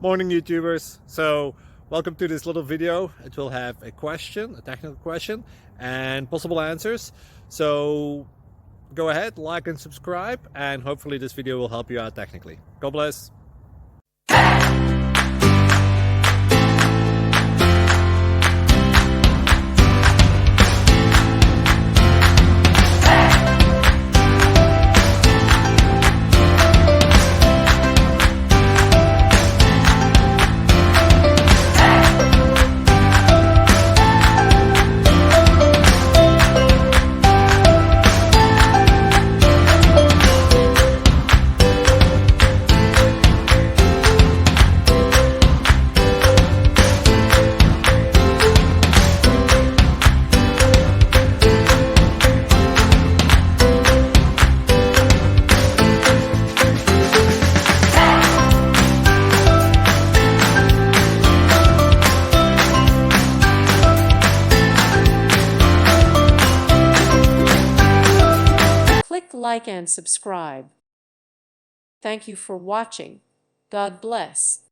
Morning YouTubers. So welcome to this little video. It will have a question, a technical question, and possible answers. So go ahead, like and subscribe, and hopefully this video will help you out technically. God bless. Click like and subscribe. Thank you for watching. God bless.